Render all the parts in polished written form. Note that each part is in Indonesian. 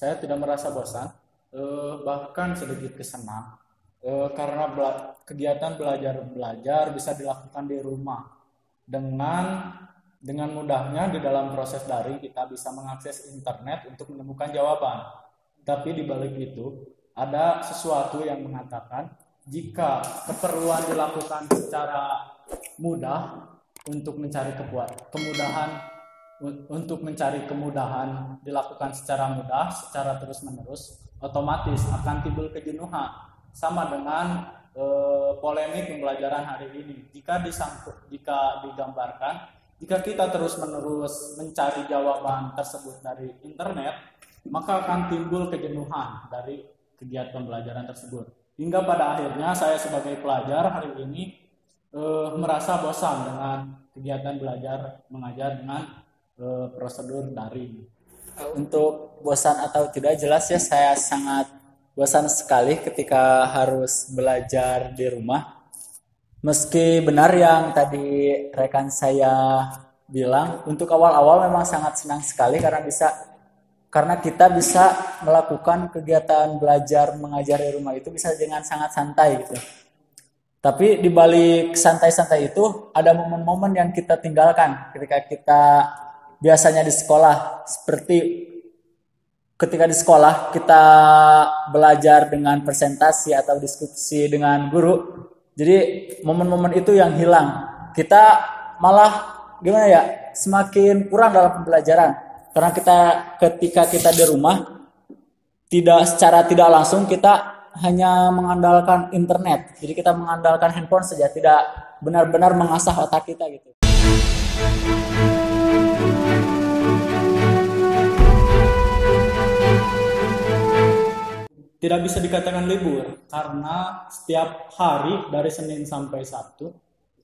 saya tidak merasa bosan, bahkan sedikit kesenang, karena kegiatan belajar bisa dilakukan di rumah dengan mudahnya di dalam proses daring kita bisa mengakses internet untuk menemukan jawaban. Tapi di balik itu ada sesuatu yang mengatakan jika keperluan dilakukan secara mudah untuk mencari kemudahan dilakukan secara mudah, secara terus-menerus, otomatis akan timbul kejenuhan. Sama dengan polemik pembelajaran hari ini. Jika digambarkan, jika kita terus-menerus mencari jawaban tersebut dari internet, maka akan timbul kejenuhan dari kegiatan pembelajaran tersebut. Hingga pada akhirnya saya sebagai pelajar hari ini merasa bosan dengan kegiatan belajar mengajar dengan prosedur daring. Untuk bosan atau tidak jelas ya, saya sangat bosan sekali ketika harus belajar di rumah. Meski benar yang tadi rekan saya bilang, untuk awal-awal memang sangat senang sekali karena kita bisa melakukan kegiatan belajar mengajar di rumah itu bisa dengan sangat santai gitu. Tapi di balik santai-santai itu ada momen-momen yang kita tinggalkan ketika kita biasanya di sekolah. Seperti ketika di sekolah kita belajar dengan presentasi atau diskusi dengan guru. Jadi momen-momen itu yang hilang. Kita malah semakin kurang dalam pembelajaran. Karena ketika kita di rumah secara tidak langsung kita hanya mengandalkan internet. Jadi kita mengandalkan handphone saja, tidak benar-benar mengasah otak kita gitu. Tidak bisa dikatakan libur karena setiap hari dari Senin sampai Sabtu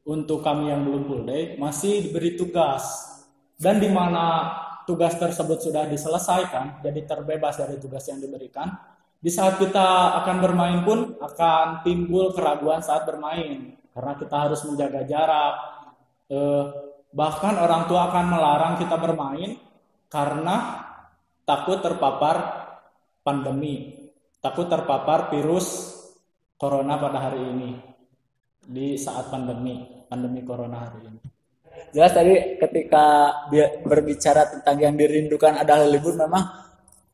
untuk kami yang belum full day masih diberi tugas, dan di mana tugas tersebut sudah diselesaikan, jadi terbebas dari tugas yang diberikan. Di saat kita akan bermain pun akan timbul keraguan saat bermain karena kita harus menjaga jarak. Bahkan orang tua akan melarang kita bermain karena takut terpapar pandemi, takut terpapar virus corona pada hari ini di saat pandemi corona hari ini. Jelas tadi ketika berbicara tentang yang dirindukan adalah libur, memang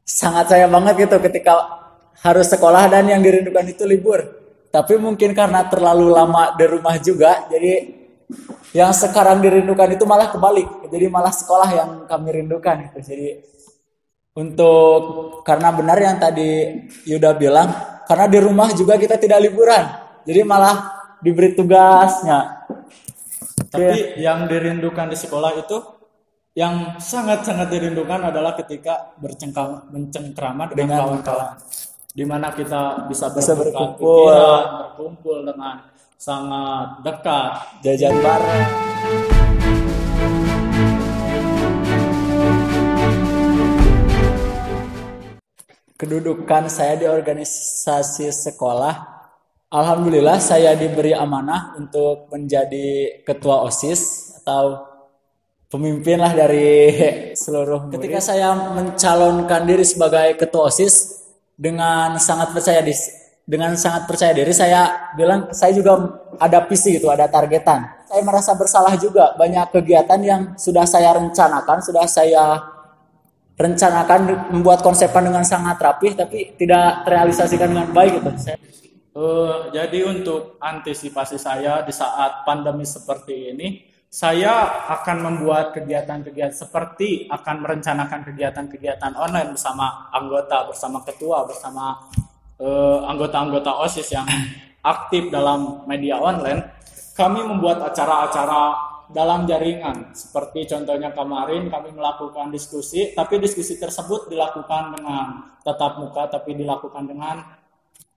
sangat sayang banget gitu ketika harus sekolah dan yang dirindukan itu libur. Tapi mungkin karena terlalu lama di rumah juga, jadi yang sekarang dirindukan itu malah kebalik. Jadi malah sekolah yang kami rindukan itu. Jadi karena benar yang tadi Yuda bilang, karena di rumah juga kita tidak liburan. Jadi malah diberi tugasnya. Tapi yang dirindukan di sekolah itu, yang sangat-sangat dirindukan adalah ketika bercengkrama dengan kawan-kawan, di mana kita bisa berkumpul dengan sangat dekat, jajan bareng. Kedudukan saya di organisasi sekolah, alhamdulillah saya diberi amanah untuk menjadi ketua OSIS atau pemimpin lah dari seluruh murid. Ketika saya mencalonkan diri sebagai ketua OSIS dengan sangat percaya diri, saya bilang saya juga ada visi gitu, ada targetan. Saya merasa bersalah juga, banyak kegiatan yang sudah saya rencanakan membuat konsepan dengan sangat rapih tapi tidak terrealisasikan dengan baik gitu. Jadi untuk antisipasi saya di saat pandemi seperti ini, saya akan membuat kegiatan-kegiatan seperti akan merencanakan kegiatan-kegiatan online bersama ketua, bersama anggota-anggota OSIS yang aktif dalam media online. Kami membuat acara-acara dalam jaringan, seperti contohnya kemarin kami melakukan diskusi, tapi diskusi tersebut dilakukan dengan tatap muka, tapi dilakukan dengan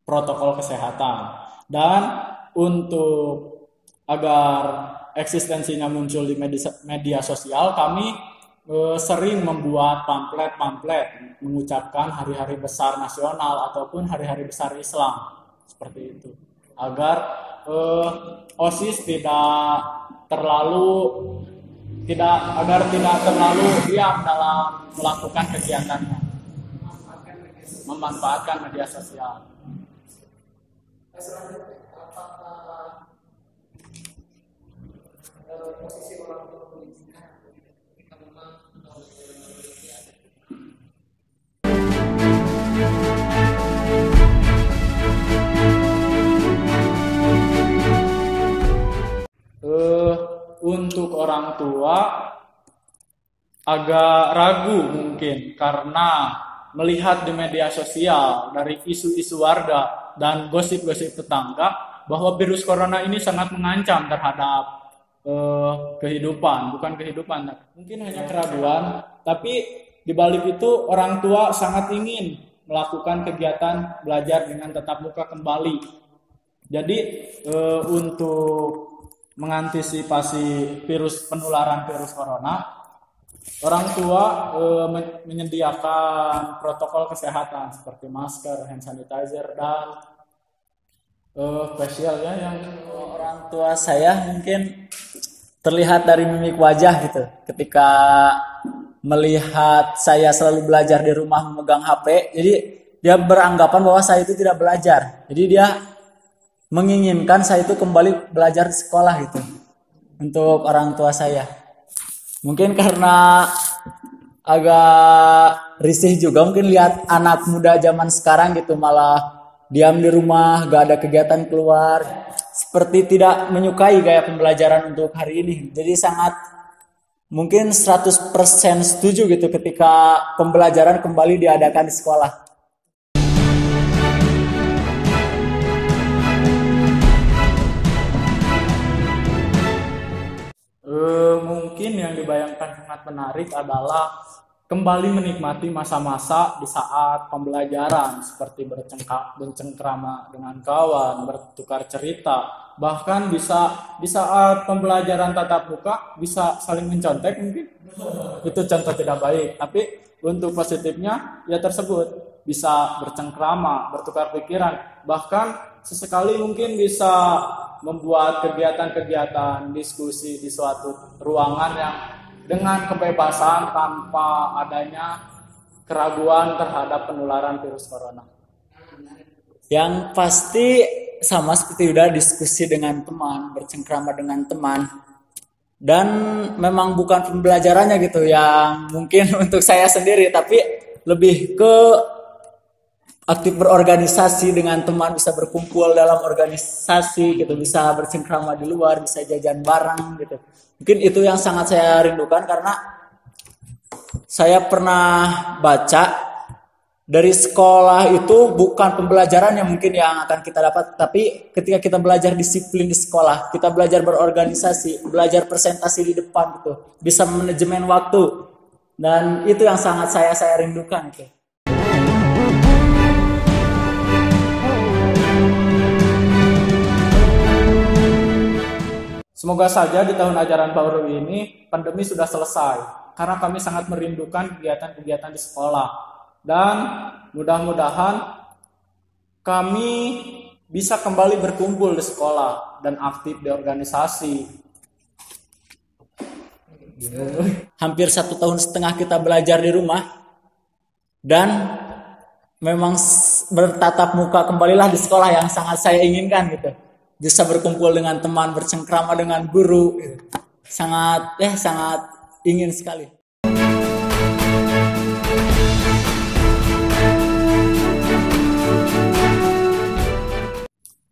protokol kesehatan. Dan untuk agar eksistensinya muncul di media sosial, kami sering membuat pamflet mengucapkan hari-hari besar nasional ataupun hari-hari besar Islam, seperti itu, agar OSIS tidak terlalu diam dalam melakukan kegiatannya. memanfaatkan media sosial. Untuk orang tua agak ragu mungkin karena melihat di media sosial dari isu-isu warga dan gosip-gosip tetangga bahwa virus corona ini sangat mengancam terhadap kehidupan, bukan kehidupan, mungkin hanya keraguan, tapi di balik itu orang tua sangat ingin melakukan kegiatan belajar dengan tatap muka kembali. Jadi untuk mengantisipasi penularan virus corona, orang tua menyediakan protokol kesehatan seperti masker, hand sanitizer, dan facial ya. Yang orang tua saya mungkin terlihat dari mimik wajah gitu ketika melihat saya selalu belajar di rumah memegang HP. Jadi dia beranggapan bahwa saya itu tidak belajar. Jadi dia menginginkan saya itu kembali belajar di sekolah gitu. Untuk orang tua saya mungkin karena agak risih juga mungkin lihat anak muda zaman sekarang gitu malah diam di rumah, gak ada kegiatan keluar, seperti tidak menyukai gaya pembelajaran untuk hari ini. Jadi sangat mungkin 100% setuju gitu ketika pembelajaran kembali diadakan di sekolah. Mungkin yang dibayangkan sangat menarik adalah kembali menikmati masa-masa di saat pembelajaran seperti bercengkrama dengan kawan, bertukar cerita, bahkan bisa di saat pembelajaran tatap muka bisa saling mencontek mungkin. Itu contoh tidak baik, tapi untuk positifnya ya tersebut bisa bercengkrama, bertukar pikiran, bahkan sesekali mungkin bisa membuat kegiatan-kegiatan diskusi di suatu ruangan yang dengan kebebasan tanpa adanya keraguan terhadap penularan virus corona. Yang pasti sama seperti udah diskusi dengan teman, bercengkrama dengan teman. Dan memang bukan pembelajarannya gitu yang mungkin untuk saya sendiri, tapi lebih ke aktif berorganisasi dengan teman, bisa berkumpul dalam organisasi gitu, bisa bercengkrama di luar, bisa jajan bareng gitu. Mungkin itu yang sangat saya rindukan karena saya pernah baca dari sekolah itu bukan pembelajaran yang mungkin yang akan kita dapat, tapi ketika kita belajar disiplin di sekolah, kita belajar berorganisasi, belajar presentasi di depan gitu, bisa manajemen waktu, dan itu yang sangat saya rindukan gitu. Semoga saja di tahun ajaran baru ini pandemi sudah selesai, karena kami sangat merindukan kegiatan-kegiatan di sekolah. Dan mudah-mudahan kami bisa kembali berkumpul di sekolah dan aktif di organisasi. Hampir 1,5 tahun kita belajar di rumah, dan memang bertatap muka kembalilah di sekolah yang sangat saya inginkan gitu. Bisa berkumpul dengan teman, bercengkrama dengan guru, sangat ingin sekali.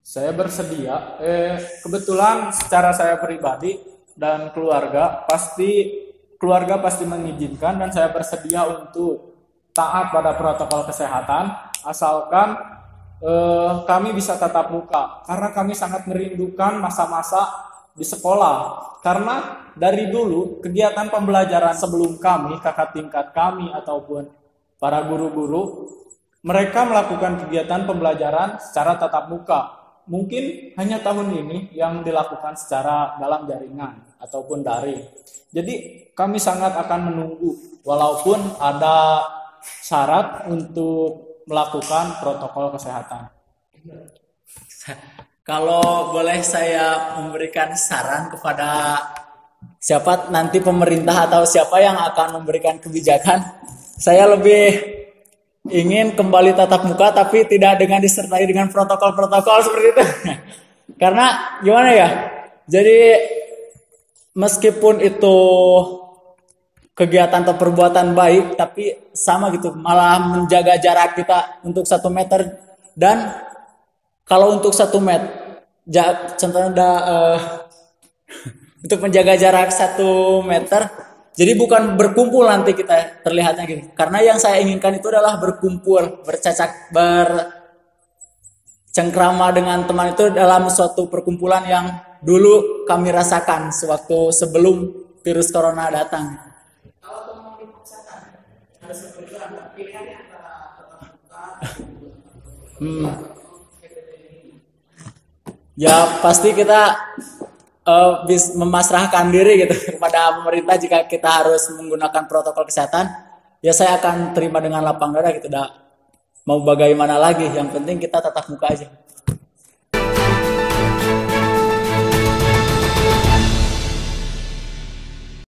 Saya bersedia, kebetulan secara saya pribadi dan keluarga pasti mengizinkan, dan saya bersedia untuk taat pada protokol kesehatan asalkan kami bisa tatap muka, karena kami sangat merindukan masa-masa di sekolah. Karena dari dulu kegiatan pembelajaran sebelum kami, kakak tingkat kami ataupun para guru-guru, mereka melakukan kegiatan pembelajaran secara tatap muka. Mungkin hanya tahun ini yang dilakukan secara dalam jaringan ataupun daring. Jadi kami sangat akan menunggu walaupun ada syarat untuk melakukan protokol kesehatan. Kalau boleh saya memberikan saran kepada siapa nanti pemerintah atau siapa yang akan memberikan kebijakan, saya lebih ingin kembali tatap muka tapi tidak dengan disertai dengan protokol-protokol seperti itu. Karena gimana ya? Jadi meskipun itu kegiatan atau perbuatan baik, tapi sama gitu, malah menjaga jarak kita untuk 1 meter. Dan kalau untuk 1 meter, contohnya untuk menjaga jarak 1 meter, jadi bukan berkumpul nanti kita terlihatnya gitu. Karena yang saya inginkan itu adalah berkumpul, bercengkrama dengan teman itu dalam suatu perkumpulan yang dulu kami rasakan sewaktu sebelum virus corona datang. Ya pasti kita memasrahkan diri gitu kepada pemerintah. Jika kita harus menggunakan protokol kesehatan, ya saya akan terima dengan lapang dada gitu. Mau bagaimana lagi, yang penting kita tatap muka aja.